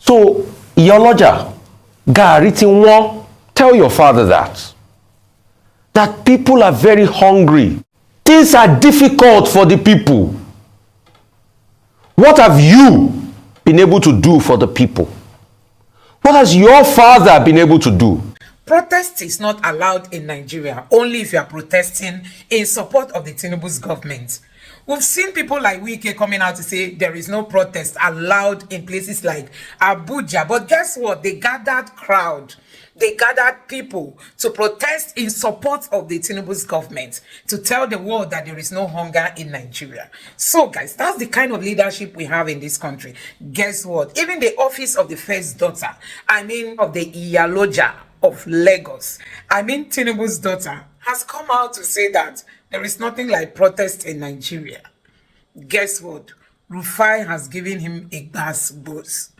So, Iyaloja, Gari ti won, tell your father that people are very hungry. Things are difficult for the people. What have you been able to do for the people? What has your father been able to do? Protest is not allowed in Nigeria, only if you are protesting in support of the Tinubu's government. We've seen people like Wike coming out to say there is no protest allowed in places like Abuja. But guess what? They gathered crowd. They gathered people to protest in support of the Tinubu's government, to tell the world that there is no hunger in Nigeria. So, guys, that's the kind of leadership we have in this country. Guess what? Even the office of the first daughter, of the Iyaloja of Lagos, Tinubu's daughter, has come out to say that there is nothing like protest in Nigeria. Guess what? Rufai has given him a gas boost.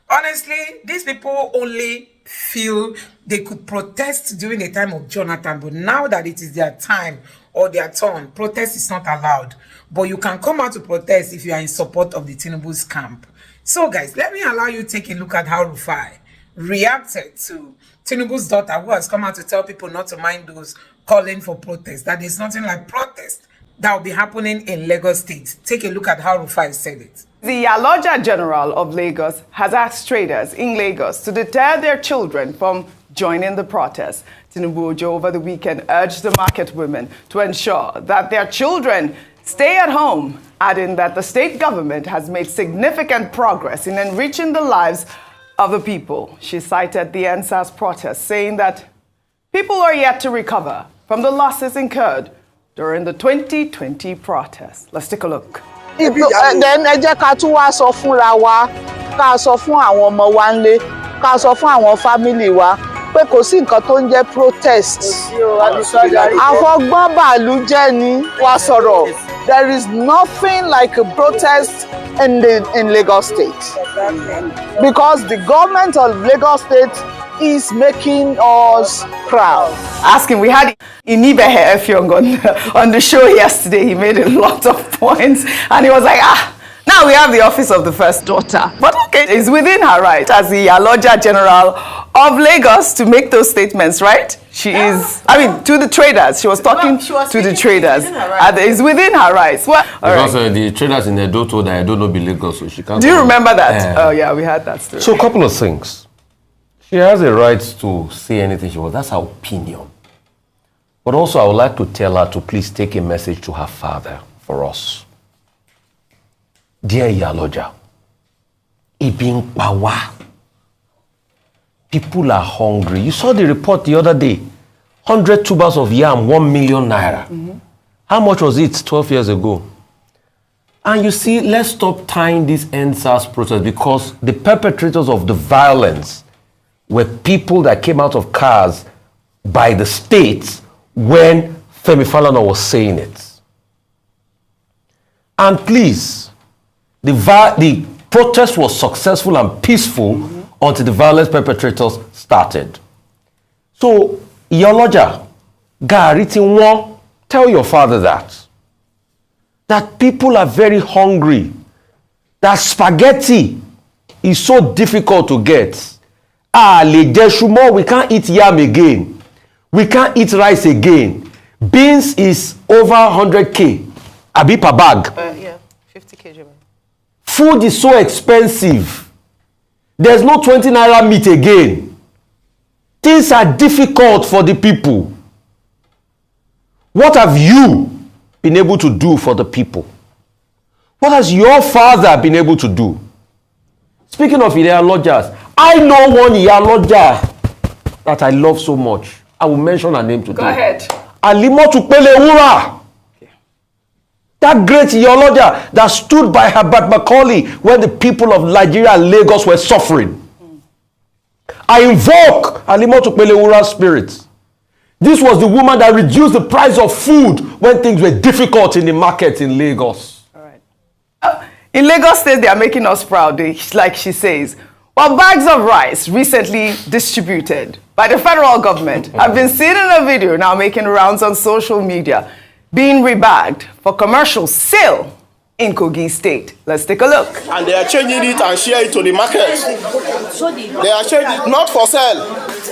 Honestly, these people only feel they could protest during the time of Jonathan, but now that it is their time or their turn, protest is not allowed. But you can come out to protest if you are in support of the Tinubu's camp. So guys, let me allow you to take a look at how Rufai reacted to Tinubu's daughter, who has come out to tell people not to mind those calling for protest, that there's nothing like protest that will be happening in Lagos State. Take a look at how Rufai said it. The Iyaloja General of Lagos has asked traders in Lagos to deter their children from joining the protest. Tinubu Ojo over the weekend urged the market women to ensure that their children stay at home, adding that the state government has made significant progress in enriching the lives of the people. She cited the NSAS protest, saying that people are yet to recover from the losses incurred during the 2020 protest. Let's take a look. Then ẹ jẹ́ ká tún wá sọ fúnra wa, ká sọ fún àwọn ọmọ wa nílé, ká sọ fún àwọn family wa pé kò sí nǹkan tó ń jẹ́ protest. Àfọgbọ́n bàálù jẹ́ ni wá sọ̀rọ̀. There is nothing like a protest in Lagos State. Because the government of Lagos State is making us proud. Asking, we had Inibehe Efyong on the show yesterday. He made a lot of points and he was like, now we have the office of the first daughter. But okay, it's within her right as the Iyaloja General of Lagos to make those statements, right? She is, to the traders. She was talking to the traders. It's within her rights. Well, because the traders in Edo told her, I don't know, be Lagos, so she can't. Do you remember that? Oh yeah, we had that story. So a couple of things. She has a right to say anything she wants. That's her opinion. But also, I would like to tell her to please take a message to her father for us. Dear Iyaloja, Ibin Pawa, people are hungry. You saw the report the other day. 100 tubers of yam, 1 million naira. Mm-hmm. How much was it 12 years ago? And you see, let's stop tying this NSAS protest because the perpetrators of the violence were people that came out of cars by the state when Femi Falana was saying it. And please, the protest was successful and peaceful until the violence perpetrators started. So, Iyaloja, Gari ti won, tell your father that people are very hungry, that spaghetti is so difficult to get. We can't eat yam again. We can't eat rice again. Beans is over 100k. Abi per bag. 50 kg. Food is so expensive. There's no 20 naira meat again. Things are difficult for the people. What have you been able to do for the people? What has your father been able to do? Speaking of Iyalojas, I know one Iyaloja that I love so much. I will mention her name today. Go ahead. Alimotu Pelewura. That great Iyaloja that stood by Herbert Macaulay when the people of Nigeria and Lagos were suffering. I invoke Alimotu Pelewura's spirit. This was the woman that reduced the price of food when things were difficult in the market in Lagos. All right. In Lagos State, they are making us proud, like she says. While bags of rice recently distributed by the federal government have been seen in a video now making rounds on social media, being rebagged for commercial sale in Kogi State. Let's take a look. And they are changing it and share it to the market. They are changing it not for sale.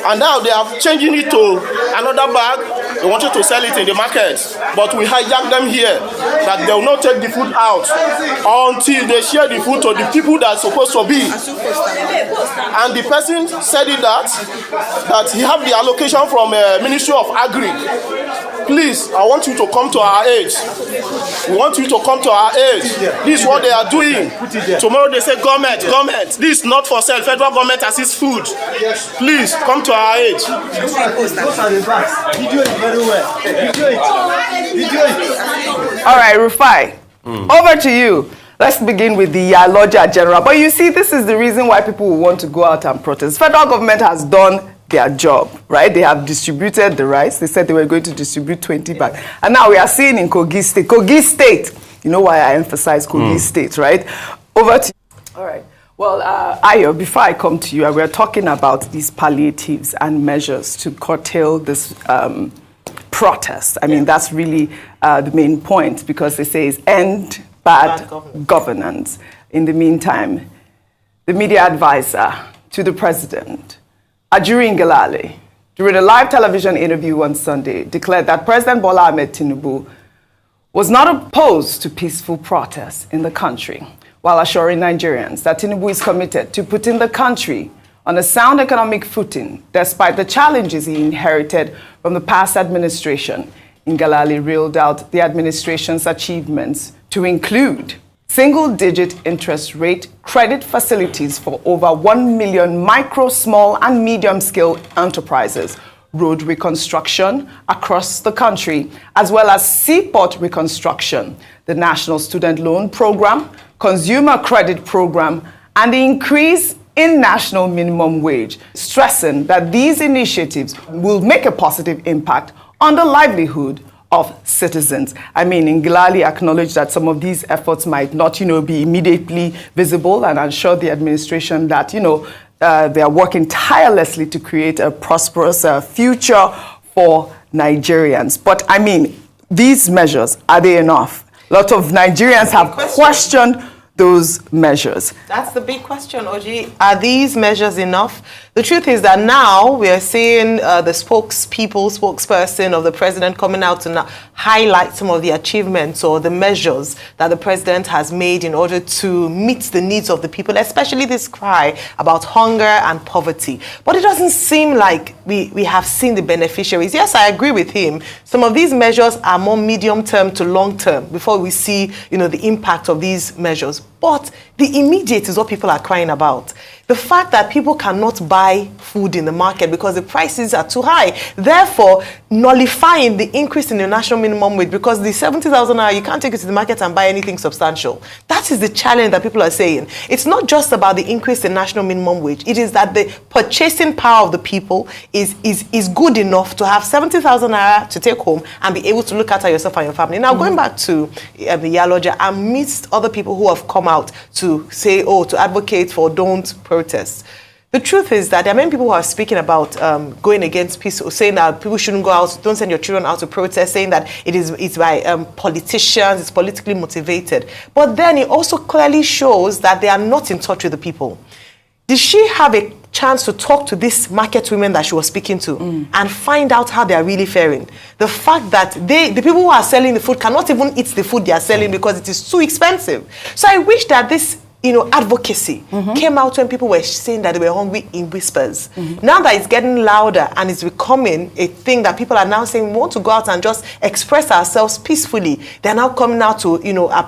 And now they are changing it to another bag. They wanted to sell it in the market. But we hijacked them here that they will not take the food out until they share the food to the people that are supposed to be. And the person said it that he have the allocation from Ministry of Agri. Please, I want you to come to our aid. We want you to come to our aid. This is what they are doing. Tomorrow they say government. This is not for sale. Federal government assists food. Please come to our aid. All right, Rufai, over to you. Let's begin with the Yaloja General. But you see, this is the reason why people will want to go out and protest. Federal government has done their job, right? They have distributed the rice. They said they were going to distribute 20 bags. And now we are seeing in Kogi State, you know why I emphasize Kogi State, right? Over to you. All right. Well, Ayo, before I come to you, we're talking about these palliatives and measures to curtail this protest. I mean, that's really the main point, because they say it's end bad governance. In the meantime, the media advisor to the president, Ajuri Ngelale, during a live television interview on Sunday, declared that President Bola Ahmed Tinubu was not opposed to peaceful protests in the country, while assuring Nigerians that Tinubu is committed to putting the country on a sound economic footing, despite the challenges he inherited from the past administration. Ngelale reeled out the administration's achievements to include single-digit interest rate credit facilities for over 1 million micro, small, and medium-scale enterprises, road reconstruction across the country, as well as seaport reconstruction, the National Student Loan Program, Consumer Credit Program, and the increase in national minimum wage, stressing that these initiatives will make a positive impact on the livelihood of citizens. I mean, Ngelale acknowledged that some of these efforts might not, be immediately visible, and I'm sure the administration that, they are working tirelessly to create a prosperous future for Nigerians. But I mean, these measures, are they enough? A lot of Nigerians have questioned those measures. That's the big question, Oji. Are these measures enough? The truth is that now we are seeing the spokesperson of the president coming out to now highlight some of the achievements or the measures that the president has made in order to meet the needs of the people, especially this cry about hunger and poverty. But it doesn't seem like we have seen the beneficiaries. Yes, I agree with him. Some of these measures are more medium term to long term before we see, the impact of these measures. But the immediate is what people are crying about. The fact that people cannot buy food in the market because the prices are too high, therefore nullifying the increase in the national minimum wage, because the 70,000 naira, you can't take it to the market and buy anything substantial. That is the challenge that people are saying. It's not just about the increase in national minimum wage. It is that the purchasing power of the people is good enough to have 70,000 naira to take home and be able to look after yourself and your family. Now, going back to the Yaloja, amidst other people who have come out to say, to advocate for don't protest. The truth is that there are many people who are speaking about going against peace, saying that people shouldn't go out, don't send your children out to protest, saying that it's by politicians, it's politically motivated. But then it also clearly shows that they are not in touch with the people. Did she have a chance to talk to these market women that she was speaking to and find out how they are really faring? The fact that the people who are selling the food cannot even eat the food they are selling because it is too expensive. So I wish that this advocacy came out when people were saying that they were hungry in whispers. Now that it's getting louder and it's becoming a thing that people are now saying, we want to go out and just express ourselves peacefully. They're now coming out to,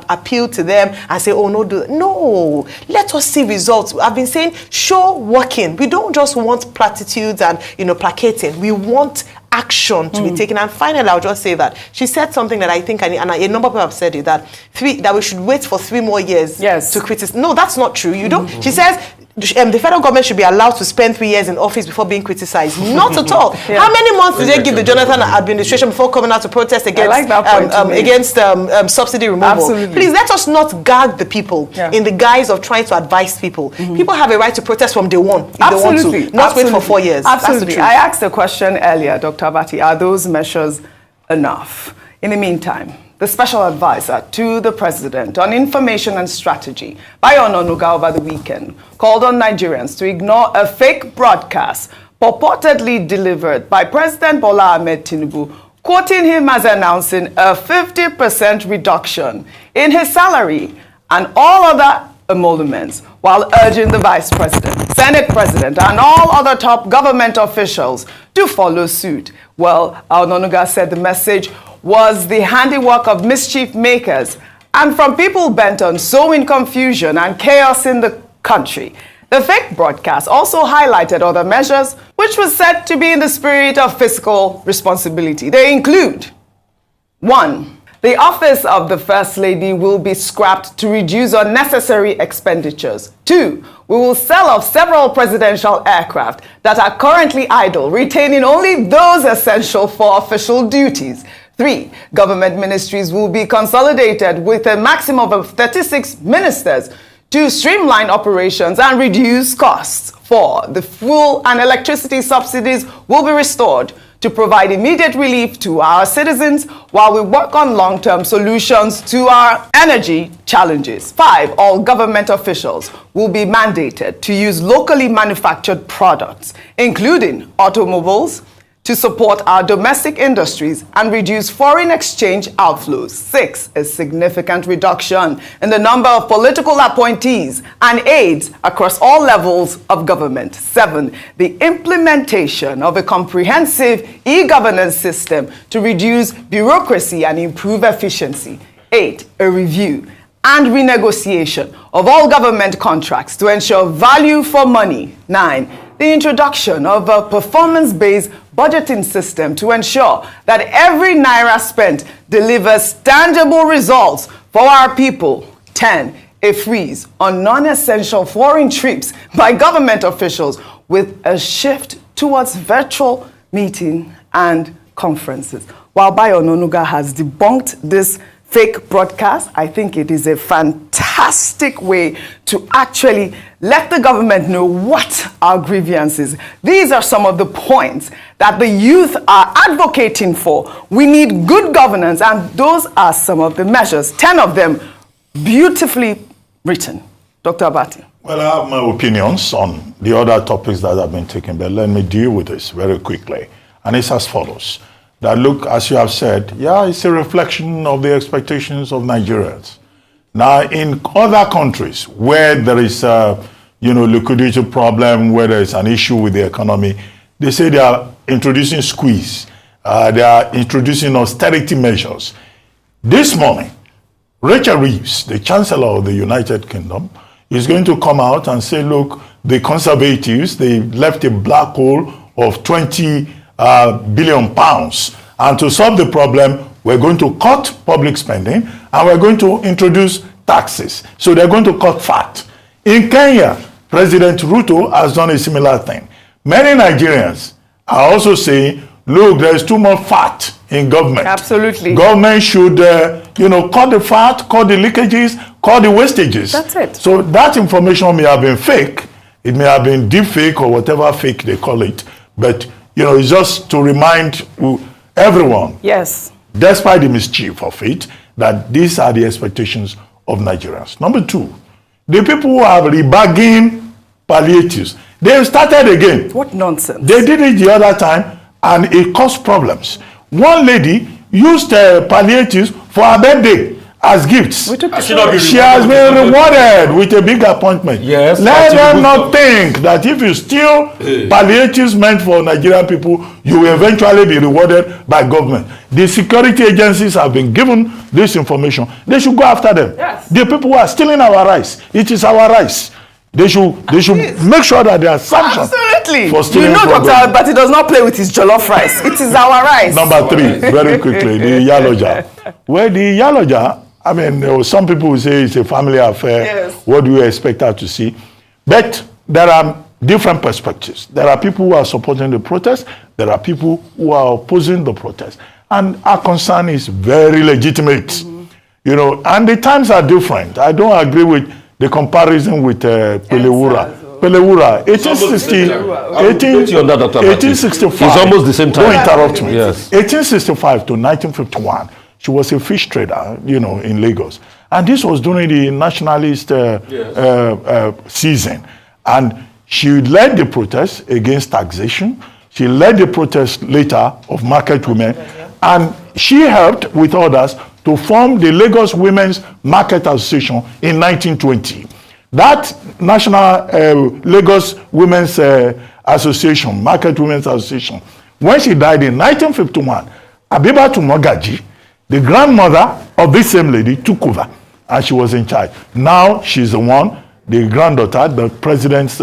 appeal to them and say, no, let us see results. I've been saying, show working. We don't just want platitudes and, placating. We want action to be taken. And finally, I'll just say that she said something that I think, and a number of people have said it, that we should wait for 3 more years to criticize. No, that's not true. You don't. She says the federal government should be allowed to spend 3 years in office before being criticized. Not at all. How many months did they give the Jonathan administration before coming out to protest against subsidy removal? Absolutely. Please, let us not gag the people in the guise of trying to advise people. People have a right to protest from day one if they want to, not wait for 4 years. Absolutely. That's the truth. I asked a question earlier, Dr. Abati, are those measures enough? In the meantime, the special advisor to the president on information and strategy, Bayo Ononuga, over the weekend, called on Nigerians to ignore a fake broadcast purportedly delivered by President Bola Ahmed Tinubu, quoting him as announcing a 50% reduction in his salary and all other emoluments, while urging the Vice President, Senate President, and all other top government officials to follow suit. Well, Ononuga said the message was the handiwork of mischief makers and from people bent on sowing confusion and chaos in the country. The fake broadcast also highlighted other measures which was said to be in the spirit of fiscal responsibility. They include: 1. The office of the First Lady will be scrapped to reduce unnecessary expenditures. 2. We will sell off several presidential aircraft that are currently idle, retaining only those essential for official duties. 3. Government ministries will be consolidated with a maximum of 36 ministers to streamline operations and reduce costs. 4. The fuel and electricity subsidies will be restored to provide immediate relief to our citizens while we work on long-term solutions to our energy challenges. 5. All government officials will be mandated to use locally manufactured products, including automobiles, to support our domestic industries and reduce foreign exchange outflows. 6. A significant reduction in the number of political appointees and aides across all levels of government. 7. The implementation of a comprehensive e-governance system to reduce bureaucracy and improve efficiency. 8. A review and renegotiation of all government contracts to ensure value for money. 9. The introduction of a performance-based budgeting system to ensure that every naira spent delivers tangible results for our people. 10. A freeze on non-essential foreign trips by government officials with a shift towards virtual meeting and conferences. While Bayo Ononuga has debunked this fake broadcast, I think it is a fantastic way to actually let the government know what our grievance is. These are some of the points that the youth are advocating for. We need good governance, and those are some of the measures, 10 of them beautifully written. Dr. Abati. Well, I have my opinions on the other topics that have been taken, but let me deal with this very quickly. And it's as follows. That look, as you have said, yeah, it's a reflection of the expectations of Nigerians. Now, in other countries where there is a liquidity problem, where there is an issue with the economy, they say they are introducing squeeze. They are introducing austerity measures. This morning, Rachel Reeves, the Chancellor of the United Kingdom, is going to come out and say, look, the Conservatives, they left a black hole of 20 billion pounds. And to solve the problem, we're going to cut public spending and we're going to introduce taxes. So they're going to cut fat. In Kenya, President Ruto has done a similar thing. Many Nigerians are also saying, look, there's too much fat in government. Absolutely. Government should, cut the fat, cut the leakages, cut the wastages. That's it. So that information may have been fake. It may have been deep fake or whatever fake they call it. But it's just to remind everyone, yes, despite the mischief of it, that these are the expectations of Nigerians. Number 2, the people who have rebagging palliatives, they've started again. What nonsense. They did it the other time, and it caused problems. One lady used palliatives for her birthday as gifts. She has been rewarded with a big appointment. Yes, let them not think that if you steal palliatives meant for Nigerian people, you will eventually be rewarded by government. The security agencies have been given this information. They should go after them. Yes. The people who are stealing our rice, it is our rice. They should make sure that they are sanctioned. Absolutely. For stealing Dr. But he does not play with his jollof rice. It is our rice. Number 3, very quickly, the Yaloja. Well, the Yaloja, some people will say it's a family affair. Yes. What do you expect her to see? But there are different perspectives. There are people who are supporting the protest. There are people who are opposing the protest. And our concern is very legitimate. Mm-hmm. And the times are different. I don't agree with the comparison with Pelewura. Pelewura, 1865. It's almost the same time. Don't interrupt me. Yes. 1865 to 1951. She was a fish trader, in Lagos. And this was during the nationalist season. And she led the protest against taxation. She led the protest later of market women. And she helped with others to form the Lagos Women's Market Association in 1920. That National Lagos Women's Association, Market Women's Association, when she died in 1951, Abibatu Mogaji, the grandmother of this same lady, took over, and she was in charge. Now she's the one, the granddaughter, the president's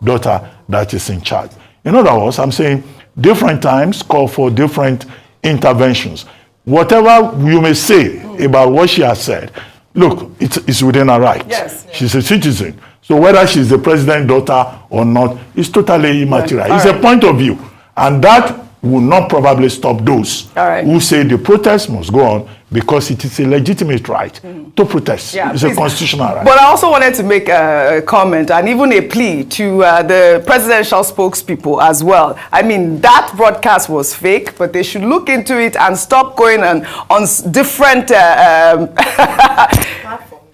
daughter, that is in charge. In other words, I'm saying different times call for different interventions. Whatever you may say about what she has said, look, it's within her right. Yes. She's a citizen. So whether she's the president's daughter or not is totally immaterial. Right. It's a point of view. And that will not probably stop those who say the protest must go on because it is a legitimate right to protest. Yeah, it's a constitutional right. But I also wanted to make a comment and even a plea to the presidential spokespeople as well. I mean, that broadcast was fake, but they should look into it and stop going on different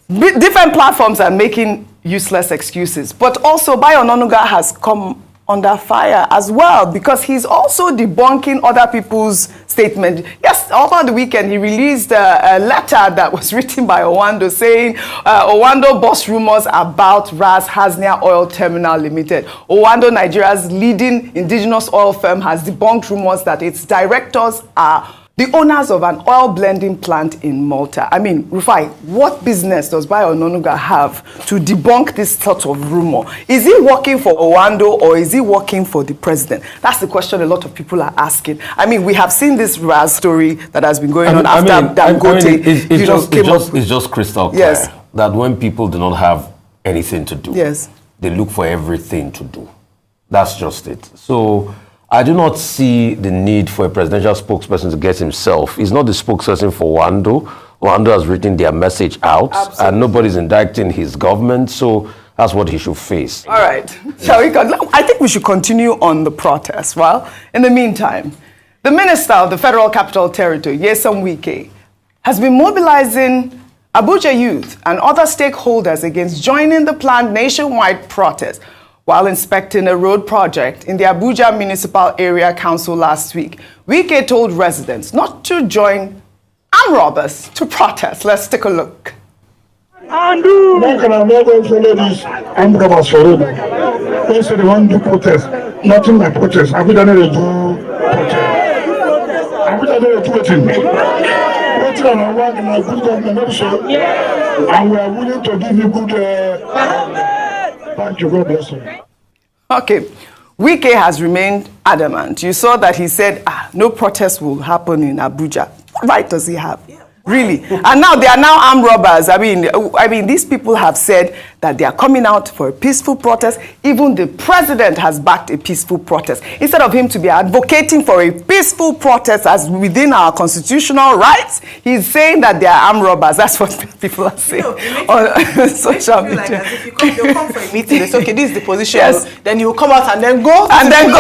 different platforms and making useless excuses. But also, Bayo Onanuga has come under fire as well because he's also debunking other people's statement. Yes, over the weekend he released a letter that was written by Owando saying Owando boss rumors about Ras Hasnia Oil Terminal Limited. Owando, Nigeria's leading indigenous oil firm, has debunked rumors that its directors are the owners of an oil blending plant in Malta. I mean, Rufai, what business does Bayo Onanuga have to debunk this sort of rumor? Is he working for Owando or is he working for the president? That's the question a lot of people are asking. I mean, we have seen this Raz story that has been going on after Dangote. It's just crystal clear that when people do not have anything to do, they look for everything to do. That's just it. So I do not see the need for a presidential spokesperson to get himself. He's not the spokesperson for Owando. Owando has written their message out, and nobody's indicting his government, so that's what he should face. All right. Shall we continue? I think we should continue on the protest. Well, in the meantime, the Minister of the Federal Capital Territory, Nyesom Wike, has been mobilizing Abuja youth and other stakeholders against joining the planned nationwide protest while inspecting a road project in the Abuja Municipal Area Council last week. Wike told residents not to join armed robbers to protest. Let's take a look. I'm not going to follow these armed robbers for road. They say they want to do protest. Nothing like protest. Abuja need to do protest. Abuja need to do anything. Waiting on our work in our good government also. And we are willing to give you good thank you, God bless you. Okay, Wike has remained adamant. You saw that he said, no protest will happen in Abuja. What right does he have? Really? And now they are now armed robbers. I mean, these people have said that they are coming out for a peaceful protest. Even the president has backed a peaceful protest. Instead of him to be advocating for a peaceful protest as within our constitutional rights, he's saying that they are armed robbers. That's what people are saying on social media. Like as if they'll come for a meeting, they say, okay, this is the position. Then you come out and then go. And then go.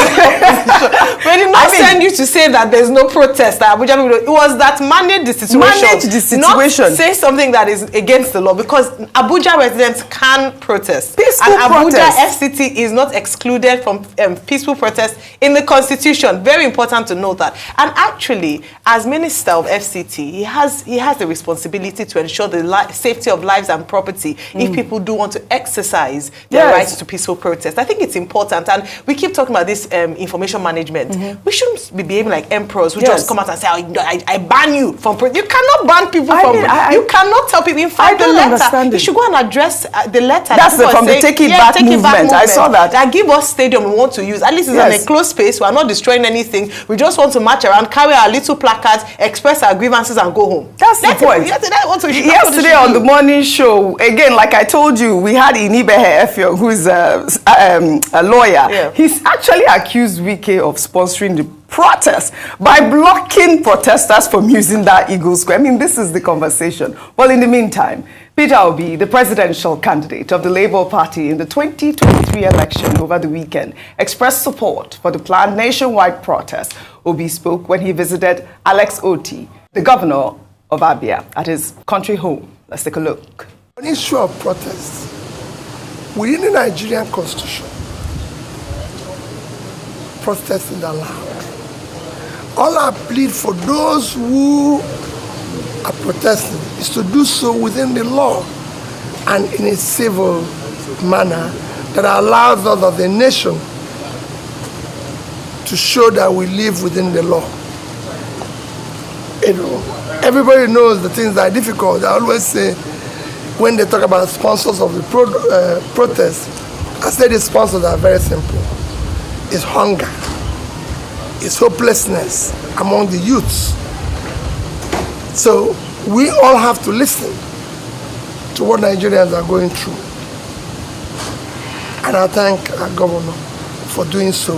We did not send you to say that there's no protest. It was that manage the situation. Not say something that is against the law, because Abuja residents can protest. Peaceful and Abuja protest. FCT is not excluded from peaceful protest in the constitution. Very important to note that. And actually, as Minister of FCT, he has the responsibility to ensure the safety of lives and property if people do want to exercise their rights to peaceful protest. I think it's important. And we keep talking about this information management. We shouldn't be behaving like emperors who just come out and say, I ban you from protest. You cannot ban people from you cannot tell people. In fact, the letter, you should go and address the letter. That's from the Take It Back movement. I saw that. That give us stadium we want to use. At least it's in a closed space. We are not destroying anything. We just want to march around, carry our little placards, express our grievances, and go home. That's the point. Yesterday on the morning show, again, like I told you, we had Inibehe Efio, who is a lawyer. He's actually accused Wike of sponsoring the protest by blocking protesters from using that Eagle Square. I mean, this is the conversation. Well, in the meantime, Peter Obi, the presidential candidate of the Labour Party in the 2023 election over the weekend, expressed support for the planned nationwide protest. Obi spoke when he visited Alex Oti, the governor of Abia at his country home. Let's take a look. On issue of protests, within the Nigerian constitution, protesting allowed. All I plead for those who are protesting is to do so within the law and in a civil manner that allows us as a nation to show that we live within the law. You know, everybody knows the things that are difficult. I always say, when they talk about sponsors of the protest, I say the sponsors are very simple. It's hunger, it's hopelessness among the youths. So we all have to listen to what Nigerians are going through. And I thank our governor for doing so.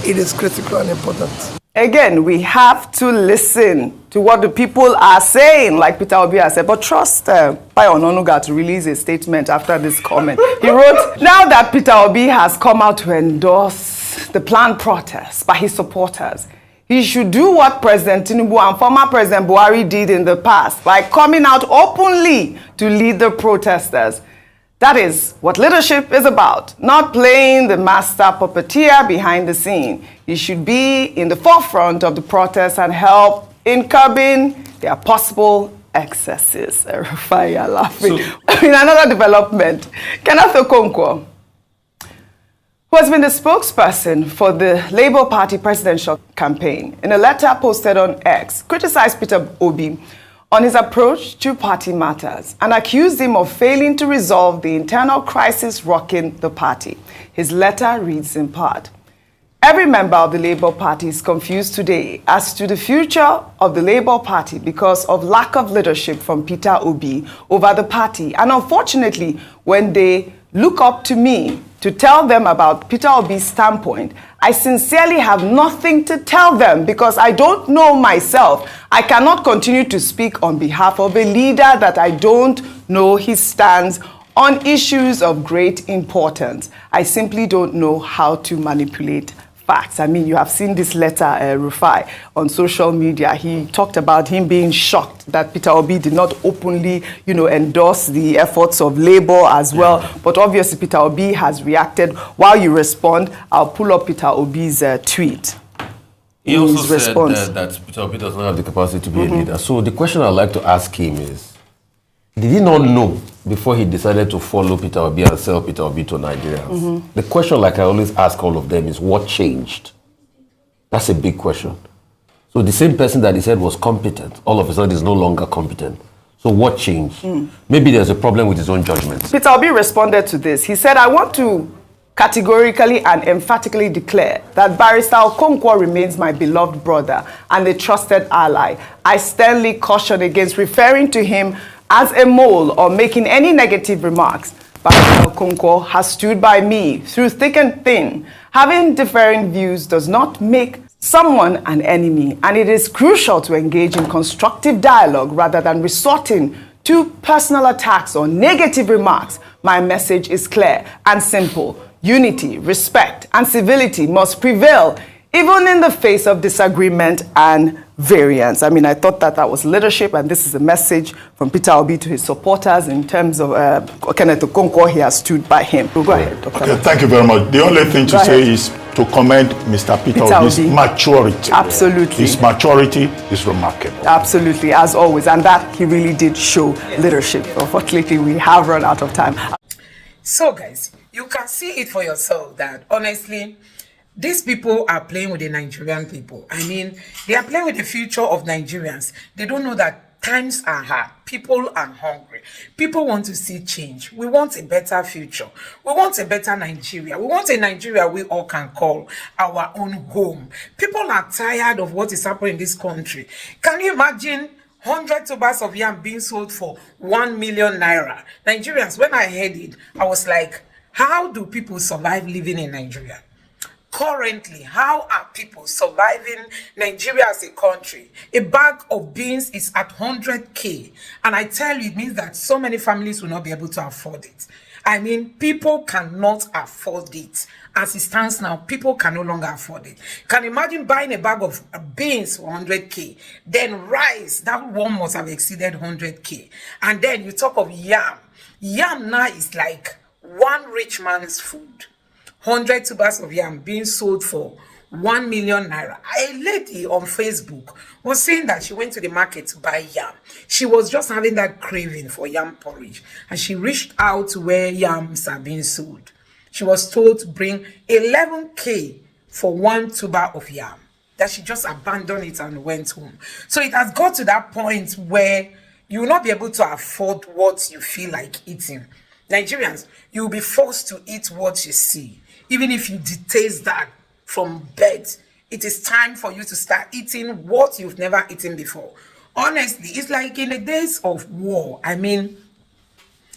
It is critical and important. Again, we have to listen to what the people are saying, like Peter Obi has said. But trust Bayo Ononuga to release a statement after this comment. He wrote, now that Peter Obi has come out to endorse the planned protests by his supporters, he should do what President Tinubu and former President Buhari did in the past by coming out openly to lead the protesters. That is what leadership is about, not playing the master puppeteer behind the scene. He should be in the forefront of the protests and help in curbing their possible excesses. Rufai, you're laughing. In another development, Kenneth Okonkwo, who has been the spokesperson for the Labour Party presidential campaign, in a letter posted on X, criticized Peter Obi on his approach to party matters and accused him of failing to resolve the internal crisis rocking the party. His letter reads in part, every member of the Labour Party is confused today as to the future of the Labour Party because of lack of leadership from Peter Obi over the party. And unfortunately, when they look up to me to tell them about Peter Obi's standpoint, I sincerely have nothing to tell them because I don't know myself. I cannot continue to speak on behalf of a leader that I don't know his stance on issues of great importance. I simply don't know how to manipulate facts. I mean, you have seen this letter, Rufai, on social media. He talked about him being shocked that Peter Obi did not openly, endorse the efforts of Labour as well. Yeah. But obviously, Peter Obi has reacted. While you respond, I'll pull up Peter Obi's tweet. He also said that Peter Obi does not have the capacity to be a leader. So the question I'd like to ask him is, did he not know before he decided to follow Peter Obi and sell Peter Obi to Nigerians? The question, like I always ask all of them, is what changed? That's a big question. So the same person that he said was competent, all of a sudden is no longer competent. So what changed? Maybe there's a problem with his own judgment. Peter Obi responded to this. He said, I want to categorically and emphatically declare that Barrister Okonkwo remains my beloved brother and a trusted ally. I sternly caution against referring to him as a mole or making any negative remarks. Barrister Okonkwo has stood by me through thick and thin. Having differing views does not make someone an enemy, and it is crucial to engage in constructive dialogue rather than resorting to personal attacks or negative remarks. My message is clear and simple. Unity, respect, and civility must prevail, even in the face of disagreement and variance. I mean, I thought that was leadership, and this is a message from Peter Obi to his supporters in terms of Kenneth Okonkwo. He has stood by him. Go ahead, Dr. Okay, thank you very much. The only thing to say is to commend Mr. Peter Obi's maturity. Absolutely. His maturity is remarkable. Absolutely, as always. And that he really did show leadership. Unfortunately, we have run out of time. So, guys, you can see it for yourself that, honestly, these people are playing with the Nigerian people. I mean, they are playing with the future of Nigerians. They don't know that times are hard. People are hungry. People want to see change. We want a better future. We want a better Nigeria. We want a Nigeria we all can call our own home. People are tired of what is happening in this country. Can you imagine 100 tubers of yam being sold for 1 million naira? Nigerians, when I heard it, I was like, how do people survive living in Nigeria? Currently, how are people surviving Nigeria as a country? A bag of beans is at 100K. And I tell you, it means that so many families will not be able to afford it. I mean, people cannot afford it. as it stands now, people can no longer afford it. Can you imagine buying a bag of beans for 100k? Then rice, that one must have exceeded 100k. And then you talk of yam. Yam now is like one rich man's food. 100 tubers of yam being sold for 1 million naira. A lady on Facebook was saying that she went to the market to buy yam. She was just having that craving for yam porridge, and she reached out to where yams are being sold. She was told to bring 11k for one tuber of yam, that she just abandoned it and went home. So it has got to that point where you will not be able to afford what you feel like eating. Nigerians, you will be forced to eat what you see. Even if you detest that from birth, it is time for you to start eating what you've never eaten before. Honestly, it's like in the days of war. I mean,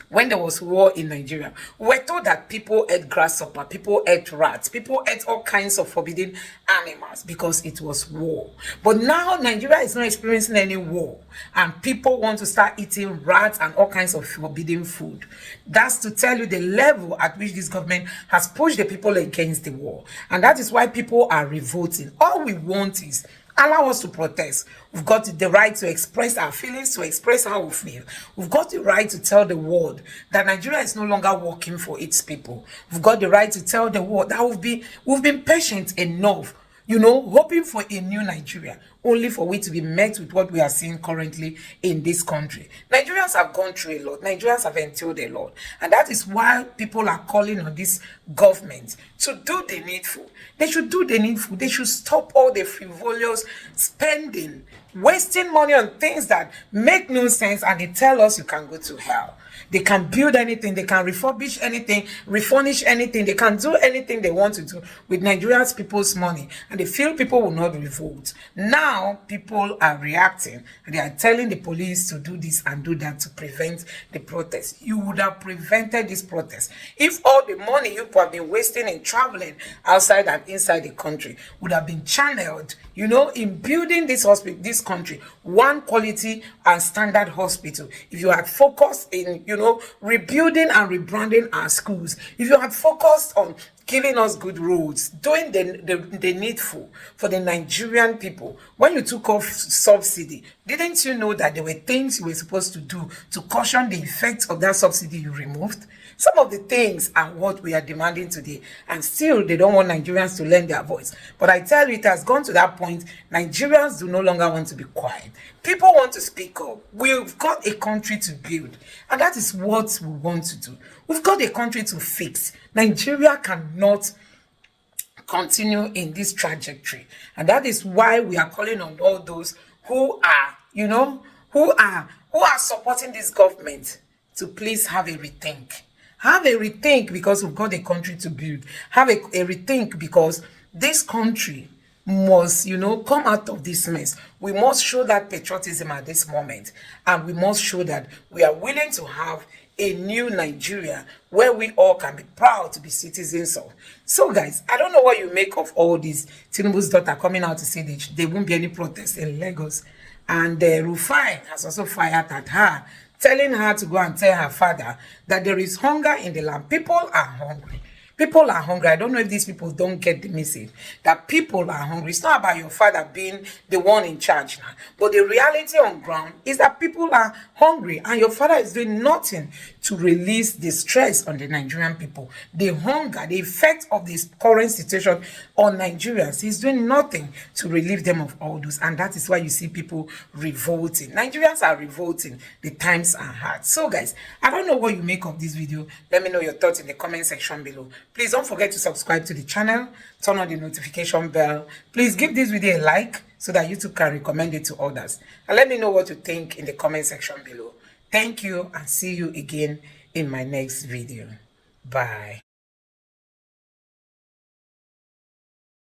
when there was war in Nigeria, we were told that people ate grasshopper, people ate rats, people ate all kinds of forbidden animals because it was war. But now Nigeria is not experiencing any war, and people want to start eating rats and all kinds of forbidden food. That's to tell you the level at which this government has pushed the people against the war. And that is why people are revolting. All we want is allow us to protest. We've got the right to express our feelings, to express how we feel. We've got the right to tell the world that Nigeria is no longer working for its people. We've got the right to tell the world that we've been patient enough, you know, hoping for a new Nigeria, only for we to be met with what we are seeing currently in this country. Nigerians have gone through a lot. Nigerians have endured a lot. And that is why people are calling on this government to do the needful. They should do the needful. They should stop all the frivolous spending, wasting money on things that make no sense, and they tell us you can go to hell. They can build anything, they can refurbish anything, refurnish anything, they can do anything they want to do with Nigerians people's money, and they feel people will not revolt. Now people are reacting, and they are telling the police to do this and do that to prevent the protest. You would have prevented this protest if all the money you have been wasting in traveling outside and inside the country would have been channeled, you know, in building this hospital, this country, one quality and standard hospital. If you had focused in, you know, rebuilding and rebranding our schools, if you had focused on giving us good roads, doing the needful for the Nigerian people, when you took off subsidy, didn't you know that there were things you were supposed to do to caution the effects of that subsidy you removed? Some of the things are what we are demanding today, and still they don't want Nigerians to lend their voice. But I tell you, it has gone to that point. Nigerians do no longer want to be quiet. People want to speak up. We've got a country to build, and that is what we want to do. We've got a country to fix. Nigeria cannot continue in this trajectory, and that is why we are calling on all those who are, you know, who are supporting this government to please have a rethink. Have a rethink, because we've got a country to build. Have a rethink, because this country must, you know, come out of this mess. We must show that patriotism at this moment, and we must show that we are willing to have a new Nigeria where we all can be proud to be citizens of. So guys, I don't know what you make of all this. Tinubu's daughter coming out to say that there won't be any protests in Lagos, and Rufai has also fired at her, telling her to go and tell her father that there is hunger in the land. People are hungry. People are hungry. I don't know if these people don't get the message that people are hungry. It's not about your father being the one in charge now. But the reality on ground is that people are hungry, and your father is doing nothing to release the stress on the Nigerian people. The hunger, the effect of this current situation on Nigerians, he's doing nothing to relieve them of all those. And that is why you see people revolting. Nigerians are revolting. The times are hard. So guys, I don't know what you make of this video. Let me know your thoughts in the comment section below. Please don't forget to subscribe to the channel, turn on the notification bell. Please give this video a like so that YouTube can recommend it to others. And let me know what you think in the comment section below. Thank you, and see you again in my next video. Bye.